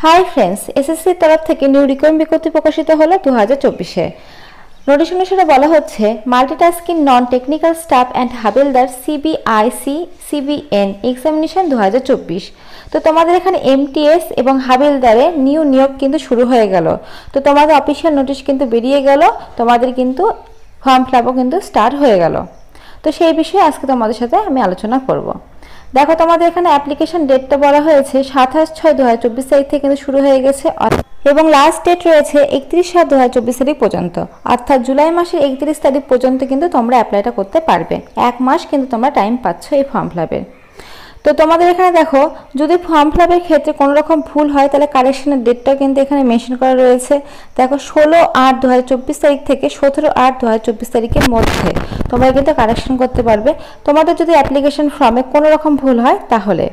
Hi friends, এসএসসির তরফ থেকে নিউ রিকোয়েরমেন্ট বিজ্ঞপ্তি প্রকাশিত হলো 2024-এ। নোটিশ অনুসারে বলা হচ্ছে multitasking non technical staff and হাবিলদার সিবিআইসি সিবিএন এক্সামিনেশন 2024। তো তোমাদের এখানে এমটিএস এবং হাবিলদারে নিউ নিয়োগ কিন্তু শুরু হয়ে গেল। তো তোমাদের অফিসিয়াল নোটিশ কিন্তু বেরিয়ে গেল, তোমাদের কিন্তু ফর্ম ফিলআপও কিন্তু স্টার্ট হয়ে গেল। তো সেই বিষয়ে আজকে তোমাদের সাথে আমি আলোচনা করব। দেখো, তোমাদের এখানে অ্যাপ্লিকেশন ডেটটা বলা হয়েছে 27/6/2024 তারিখ থেকে কিন্তু শুরু হয়ে গেছে এবং লাস্ট ডেট রয়েছে 31/7/2024 তারিখ পর্যন্ত, অর্থাৎ জুলাই মাসের 31 তারিখ পর্যন্ত কিন্তু তোমরা অ্যাপ্লাইটা করতে পারবে। এক মাস কিন্তু তোমরা টাইম পাচ্ছ এই ফর্ম ফিলআপের। তো তোমাদের এখানে দেখো, যদি ফর্ম ফিলআপের ক্ষেত্রে কোনো রকম ভুল হয় তাহলে কারেকশনের ডেটটাও কিন্তু এখানে মেনশন করা রয়েছে। দেখো, 16/8/2024 তারিখ থেকে 17/8/2024 তারিখের মধ্যে তোমরা কিন্তু কারেকশন করতে পারবে তোমাদের যদি অ্যাপ্লিকেশন ফর্মে কোনো রকম ভুল হয় তাহলে।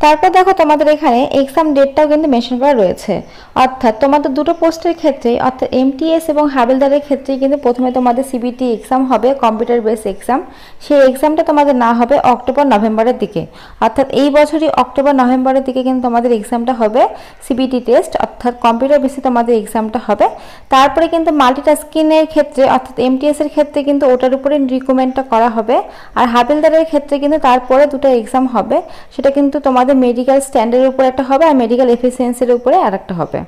তারপর দেখো, তোমাদের এখানে এক্সাম ডেটটাও কিন্তু মেনশন করা রয়েছে, অর্থাৎ তোমাদের দুটো পোস্টের ক্ষেত্রেই, অর্থাৎ এমটিএস এবং হাবিলদারের ক্ষেত্রেই কিন্তু প্রথমে তোমাদের সিবিটি এক্সাম হবে, কম্পিউটার বেস এক্সাম। সেই এক্সামটা তোমাদের না হবে অক্টোবর-নভেম্বরের দিকে, অর্থাৎ এই বছরই অক্টোবর-নভেম্বরের দিকে কিন্তু তোমাদের এক্সামটা হবে সিবিটি টেস্ট, অর্থাৎ কম্পিউটার বেসে তোমাদের এক্সামটা হবে। তারপরে কিন্তু মাল্টিটাস্কিংয়ের ক্ষেত্রে, অর্থাৎ এমটিএস এর ক্ষেত্রে কিন্তু ওটার উপরে রিক্রুটমেন্টটা করা হবে, আর হাবিলদারের ক্ষেত্রে কিন্তু তারপরে দুটো এক্সাম হবে, সেটা কিন্তু তোমাদের মেডিকেল স্ট্যান্ডার্ডের উপরে একটা হবে আর মেডিকেল এফিসিয়েন্সির উপরে আরেকটা হবে।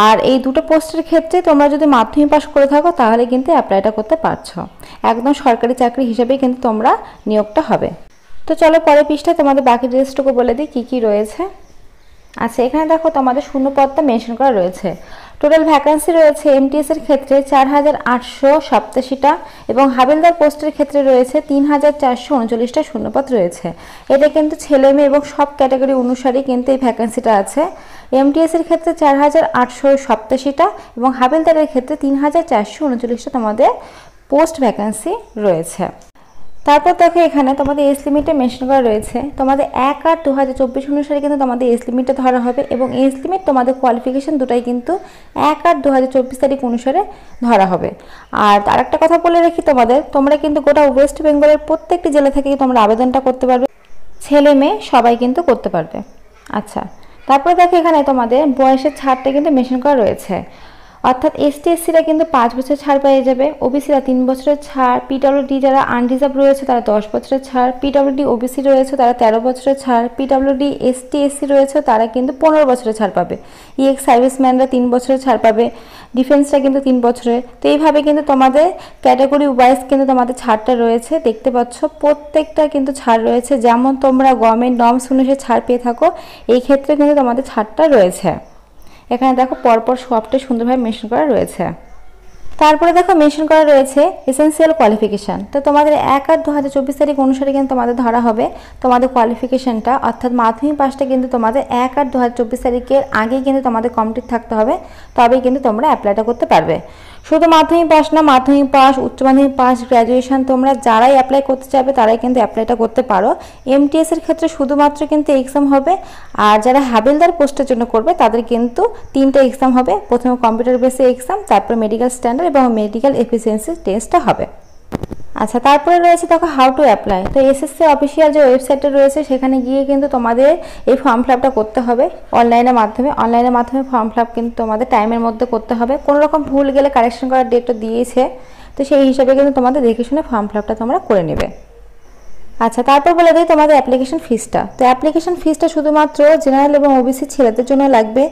আর এই দুটো পোস্টের ক্ষেত্রে তোমরা যদি মাধ্যমিক পাস করে থাকো তাহলে কিন্তু অ্যাপ্লাইটা করতে পারছো, একদম সরকারি চাকরি হিসেবেই কিন্তু তোমরা নিয়োগটা হবে। তো চলো পরের পৃষ্ঠায় তোমাদের বাকি ডিটেলসটুকু বলে দিই কী কী রয়েছে। আচ্ছা, এখানে দেখো তোমাদের শূন্যপদটা মেনশন করা রয়েছে। টোটাল ভ্যাকান্সি রয়েছে এমটিএস এর ক্ষেত্রে 4887টা এবং হাবিলদার পোস্টের ক্ষেত্রে রয়েছে 3439টা শূন্যপদ রয়েছে। এটা কিন্তু ছেলে মেয়ে এবং সব ক্যাটাগরি অনুসারে কিন্তু এই ভ্যাকান্সিটা আছে। এমটিএস এর ক্ষেত্রে 4887টা এবং হাবিলদারের ক্ষেত্রে 3439টা তোমাদের পোস্ট ভ্যাকান্সি রয়েছে। তারপর দেখো, এখানে তোমাদের এজ লিমিটে মেনশন করা রয়েছে। তোমাদের 1/8/2024 অনুসারে কিন্তু তোমাদের এজ লিমিটটা ধরা হবে এবং এজ লিমিট তোমাদের কোয়ালিফিকেশন দুটাই কিন্তু 1/8/2024 তারিখ অনুসারে ধরা হবে। আর আরেকটা কথা বলে রাখি তোমাদের, তোমরা কিন্তু গোটা ওয়েস্ট বেঙ্গলের প্রত্যেকটি জেলা থেকে তোমরা আবেদনটা করতে পারবে, ছেলে মেয়ে সবাই কিন্তু করতে পারবে। আচ্ছা, তারপরে দেখো এখানে তোমাদের বয়সের ছাড়টা কিন্তু মেনশন করা রয়েছে, অর্থাৎ এসটি এসসিরা কিন্তু 5 বছর ছাড় পেয়ে যাবে, ওবিসিরা 3 বছরের ছাড়, পিডব্লিউডি যারা আনরিজার্ভ রয়েছে তারা 10 বছরের ছাড়, পিডব্লিউডি ওবিসি রয়েছে তারা 13 বছরের ছাড়, পিডব্লিউডি এসটি এসসি রয়েছে তারা কিন্তু 15 বছরের ছাড় পাবে, ইএক্স সার্ভিসম্যানরা 3 বছরের ছাড় পাবে, ডিফেন্সরা কিন্তু 3 বছরের। তো এইভাবে কিন্তু তোমাদের ক্যাটাগরি ওয়াইজ কিন্তু তোমাদের ছাড়টা রয়েছে, দেখতে পাচ্ছ প্রত্যেকটা কিন্তু ছাড় রয়েছে। যেমন তোমরা গভর্নমেন্ট নর্মস অনুসারে ছাড় পেয়ে থাকো, এই ক্ষেত্রে কিন্তু তোমাদের ছাড়টা রয়েছে। এখানে দেখো পরপর সবটা সুন্দরভাবে মেনশন করা রয়েছে। তারপরে দেখো মেনশন করা রয়েছে এসেনশিয়াল কোয়ালিফিকেশান। তো তোমাদের 1/8/2024 তারিখ অনুসারে কিন্তু তোমাদের ধরা হবে তোমাদের কোয়ালিফিকেশানটা, অর্থাৎ মাধ্যমিক পাসটা কিন্তু তোমাদের 1/8/2024 তারিখের আগেই কিন্তু তোমাদের কমপ্লিট থাকতে হবে, তবেই কিন্তু তোমরা অ্যাপ্লাইটা করতে পারবে। শুধু মাধ্যমিক পাস না, মাধ্যমিক পাস, উচ্চ মাধ্যমিক পাস, গ্র্যাজুয়েশন তোমরা যারাই অ্যাপ্লাই করতে চাইবে তারাই কিন্তু অ্যাপ্লাইটা করতে পারো। এমটিএস এর ক্ষেত্রে শুধুমাত্র কিন্তু এক্সাম হবে, আর যারা হাবিলদার পোস্টের জন্য করবে তাদের কিন্তু 3টে এক্সাম হবে, প্রথমে কম্পিউটার বেসে এক্সাম, তারপর মেডিকেল স্ট্যান্ডার্ড এবং মেডিকেল এফিসিয়েন্সি টেস্টটা হবে। আচ্ছা, তারপরে রয়েছে দেখো হাউ টু অ্যাপ্লাই। তো এসএসসি অফিসিয়াল যে ওয়েবসাইটটা রয়েছে সেখানে গিয়ে কিন্তু তোমাদের এই ফর্ম ফিলআপটা করতে হবে অনলাইনের মাধ্যমে ফর্ম ফিলআপ কিন্তু তোমাদের টাইমের মধ্যে করতে হবে। কোনো রকম ভুল গেলে কারেকশন করার ডেটটা দিয়েছে, তো সেই হিসাবে কিন্তু তোমাদের দেখে শুনে ফর্ম ফিলআপটা তোমরা করে নেবে। আচ্ছা, তারপর বলে দিই তোমাদের অ্যাপ্লিকেশন ফিসটা। তো অ্যাপ্লিকেশন ফিসটা শুধুমাত্র জেনারেল এবং ওবিসি ছেলেদের জন্য লাগবে,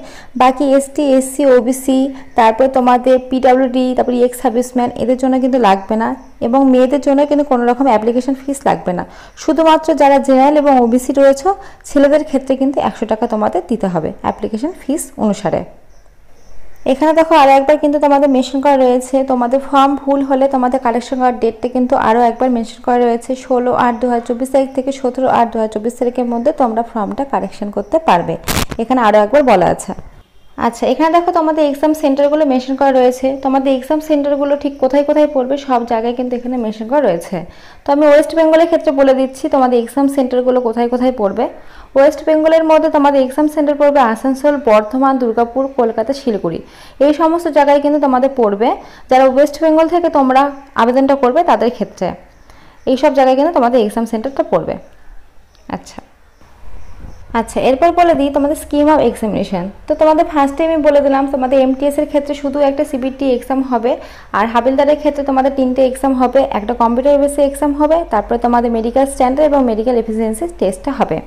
বাকি এসটি এসসি ওবিসি, তারপরে তোমাদের পিডব্লিউডি, তারপরে এক্স সার্ভিসম্যান এদের জন্য কিন্তু লাগবে না, এবং মেয়েদের জন্য কিন্তু কোনো রকম অ্যাপ্লিকেশন ফিস লাগবে না। শুধুমাত্র যারা জেনারেল এবং ওবিসি রয়েছে ছেলেদের ক্ষেত্রে কিন্তু 100 টাকা তোমাদের দিতে হবে অ্যাপ্লিকেশন ফিস অনুসারে। এখানে দেখো আরও একবার কিন্তু তোমাদের মেনশন করা রয়েছে, তোমাদের ফর্ম ভুল হলে তোমাদের কারেকশন করার ডেটটা কিন্তু আরও একবার মেনশন করা রয়েছে। 16/8/2024 তারিখ থেকে 17/8/2024 তারিখের মধ্যে তোমরা ফর্মটা কারেকশন করতে পারবে, এখানে আরও একবার বলা আছে। আচ্ছা, এখানে দেখো তোমাদের এক্সাম সেন্টারগুলো মেনশন করা রয়েছে। তোমাদের এক্সাম সেন্টারগুলো ঠিক কোথায় কোথায় পড়বে সব জায়গায় কিন্তু এখানে মেনশন করা রয়েছে। তো আমি ওয়েস্ট বেঙ্গলের ক্ষেত্রে বলে দিচ্ছি তোমাদের এক্সাম সেন্টারগুলো কোথায় কোথায় পড়বে। ওয়েস্ট বেঙ্গলের মধ্যে তোমাদের এক্সাম সেন্টার পড়বে আসানসোল, বর্ধমান, দুর্গাপুর, কলকাতা, শিলিগুড়ি, এই সমস্ত জায়গায় কিন্তু তোমাদের পড়বে। যারা ওয়েস্ট বেঙ্গল থেকে তোমরা আবেদনটা করবে তাদের ক্ষেত্রে এই সব জায়গায় কিন্তু তোমাদের এক্সাম সেন্টারটা পড়বে। আচ্ছা, আচ্ছা, এরপর বলে দিই তোমাদের স্কিম অফ এক্সামিনেশন। তো তোমাদের ফার্স্টে আমি বলে দিলাম তোমাদের এমটিএস এর ক্ষেত্রে শুধু একটা সিবিটি এক্সাম হবে, আর হাবিলদারের ক্ষেত্রে তোমাদের 3টে এক্সাম হবে, একটা কম্পিউটার বেসে এক্সাম হবে, তারপরে তোমাদের মেডিকেল স্ট্যান্ডার্ড এবং মেডিকেল এফিসিয়েন্সি টেস্টটা হবে।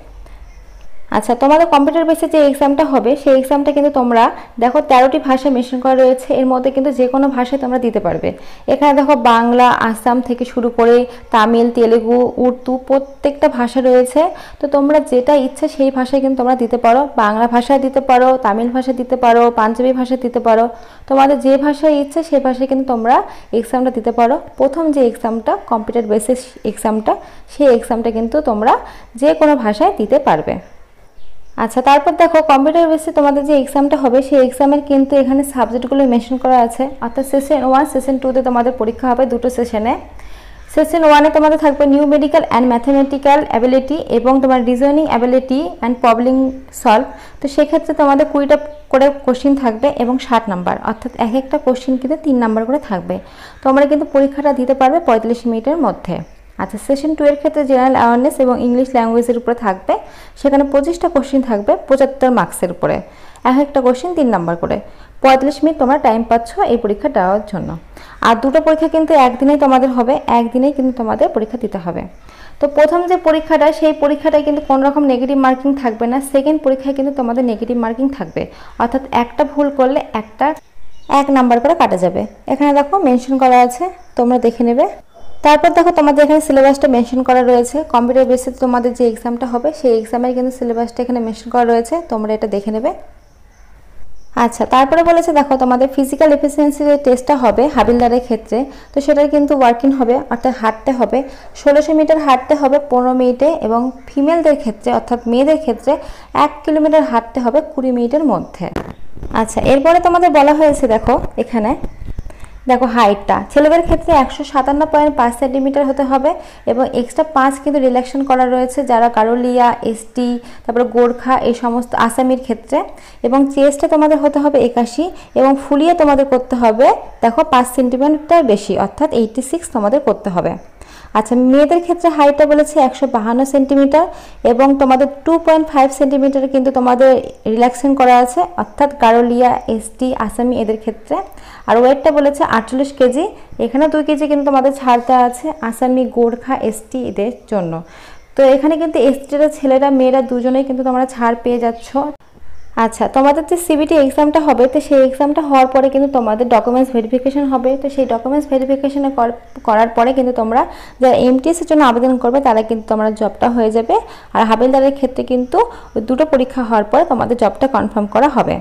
আচ্ছা, তোমাদের কম্পিউটার বেসে যে এক্সামটা হবে সেই এক্সামটা কিন্তু তোমরা দেখো 13টি ভাষা মেনশন করা রয়েছে, এর মধ্যে কিন্তু যে কোনো ভাষায় তোমরা দিতে পারবে। এখানে দেখো বাংলা, আসাম থেকে শুরু করে তামিল, তেলেগু, উর্দু প্রত্যেকটা ভাষা রয়েছে। তো তোমরা যেটা ইচ্ছা সেই ভাষায় কিন্তু তোমরা দিতে পারো, বাংলা ভাষায় দিতে পারো, তামিল ভাষায় দিতে পারো, পাঞ্জাবি ভাষায় দিতে পারো, তোমাদের যে ভাষায় ইচ্ছা সেই ভাষায় কিন্তু তোমরা এক্সামটা দিতে পারো। প্রথম যে এক্সামটা কম্পিউটার বেসিস এক্সামটা, সেই এক্সামটা কিন্তু তোমরা যে কোনো ভাষায় দিতে পারবে। আচ্ছা, তারপর দেখো কম্পিউটার বেসে তোমাদের যে এক্সামটা হবে সেই এক্সামের কিন্তু এখানে সাবজেক্টগুলো মেনশন করা আছে, অর্থাৎ সেশন 1 সেশন 2তে তোমাদের পরীক্ষা হবে দুটো সেশনে। সেশন 1-এ তোমাদের থাকবে new medical and mathematical ability এবং তোমার reasoning ability and problem solve. তো সেক্ষেত্রে তোমাদের 20টা করে কোশ্চিন থাকবে এবং 60 নাম্বার, অর্থাৎ এক একটা কোশ্চিন কিন্তু 3 নাম্বার করে থাকবে। তোমরা কিন্তু পরীক্ষাটা দিতে পারবে 45 মিনিটের মধ্যে। আচ্ছা, সেশন 2 এর ক্ষেত্রে জেনারেল অ্যাওয়ারনেস এবং ইংলিশ ল্যাঙ্গুয়েজের উপরে থাকবে, সেখানে 25টা কোশ্চিন থাকবে 75 মার্কসের উপরে, এক একটা কোশ্চিন 3 নাম্বার করে। 45 মিনিট তোমরা টাইম পাচ্ছ এই পরীক্ষা দেওয়ার জন্য। আর দুটো পরীক্ষা কিন্তু একদিনেই তোমাদের হবে, একদিনেই কিন্তু তোমাদের পরীক্ষা দিতে হবে। তো প্রথম যে পরীক্ষাটা সেই পরীক্ষাটায় কিন্তু কোনো রকম নেগেটিভ মার্কিং থাকবে না, সেকেন্ড পরীক্ষায় কিন্তু তোমাদের নেগেটিভ মার্কিং থাকবে, অর্থাৎ একটা ভুল করলে একটা 1 নাম্বার করে কাটা যাবে। এখানে দেখো মেনশন করা আছে, তোমরা দেখে নেবে। তারপর দেখো তোমাদের এখানে সিলেবাসটা মেনশন করা রয়েছে, কম্পিউটার বেসে তোমাদের যে এক্সামটা হবে সেই এক্সামের কিন্তু সিলেবাসটা এখানে মেনশন করা রয়েছে, তোমরা এটা দেখে নেবে। আচ্ছা, তারপরে বলেছে দেখো তোমাদের ফিজিক্যাল এফিসিয়েন্সি যে টেস্টটা হবে হাবিলদারের ক্ষেত্রে, তো সেটার কিন্তু ওয়ার্কিং হবে, অর্থাৎ হাঁটতে হবে 1600 মিটার হাঁটতে হবে 15 মিনিটে, এবং ফিমেলদের ক্ষেত্রে অর্থাৎ মেয়েদের ক্ষেত্রে 1 কিলোমিটার হাঁটতে হবে 20 মিনিটের মধ্যে। আচ্ছা, এরপরে তোমাদের বলা হয়েছে দেখো এখানে দেখো হাইটটা ছেলেদের ক্ষেত্রে 157.5 সেন্টিমিটার হতে হবে, এবং এক্সট্রা 5 কিন্তু রিল্যাকশন করা রয়েছে যারা গারোলিয়া, এসটি, তারপরে গোর্খা এই সমস্ত আসামির ক্ষেত্রে, এবং চেস্টটা তোমাদের হতে হবে 81, এবং ফুলিয়ে তোমাদের করতে হবে দেখো 5 সেন্টিমিটার বেশি, অর্থাৎ 86 তোমাদের করতে হবে। আচ্ছা, মেয়েদের ক্ষেত্রে হাইটটা বলেছে 152 সেন্টিমিটার, এবং তোমাদের 2.5 সেন্টিমিটার কিন্তু তোমাদের রিল্যাক্সেশন করা আছে, অর্থাৎ গারোলিয়া, এসটি, আসামি এদের ক্ষেত্রে। আর ওয়েটটা বলেছে 48 কেজি, এখানে 2 কেজি কিন্তু তোমাদের ছাড়তে আছে আসামি, গোর্খা, এসটি এদের জন্য। তো এখানে কিন্তু এসটিরা ছেলেরা মেয়েরা দুজনেই কিন্তু তোমরা ছাড় পেয়ে যাচ্ছ। আচ্ছা, তোমাদের যে সিবিটি এক্সামটা হবে তো সেই এক্সামটা হওয়ার পরে কিন্তু তোমাদের ডকুমেন্টস ভেরিফিকেশন হবে, তো সেই ডকুমেন্টস ভেরিফিকেশন করার পরে কিন্তু তোমরা যারা এমটিএস এর জন্য আবেদন করবে তারা কিন্তু তোমরা জবটা হয়ে যাবে। আর হাবিলদারের ক্ষেত্রে কিন্তু ওই দুটো পরীক্ষা হওয়ার পরে তোমাদের জবটা কনফার্ম করা হবে।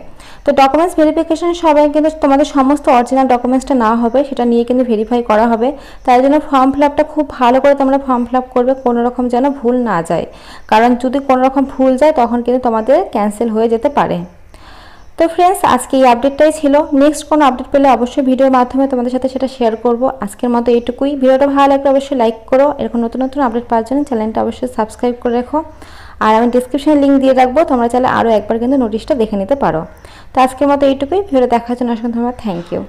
তো ডকুমেন্টস ভেরিফিকেশন সবাই কিন্তু তোমাদের সমস্ত অরিজিনাল ডকুমেন্টসটা না হবে, সেটা নিয়ে কিন্তু ভেরিফাই করা হবে। তাই জন্য ফর্ম ফিল আপটা খুব ভালো করে তোমরা ফর্ম ফিল আপ করবে, কোনো রকম যেন ভুল না যায়, কারণ যদি কোনো রকম ভুল যায় তখন কিন্তু তোমাদের ক্যান্সেল হয়ে যেতে পারে। তো ফ্রেন্ডস, আজকে এই আপডেটটাই ছিল। নেক্সট কোনো আপডেট পেলে অবশ্যই ভিডিওর মাধ্যমে তোমাদের সাথে সেটা শেয়ার করব। আজকের মতো এইটুকুই। ভিডিওটা ভালো লাগলে অবশ্যই লাইক করো, এরকম নতুন নতুন আপডেট পাওয়ার জন্য চ্যানেলটা অবশ্যই সাবস্ক্রাইব করে রেখো। আর আমি ডিসক্রিপশনে লিঙ্ক দিয়ে রাখবো, তোমরা চাইলে আরও একবার কিন্তু নোটিশটা দেখে নিতে পারো। তো আজকের মতো এইটুকুই। ভিডিও দেখার জন্য অসংখ্য ধন্যবাদ। Thank you.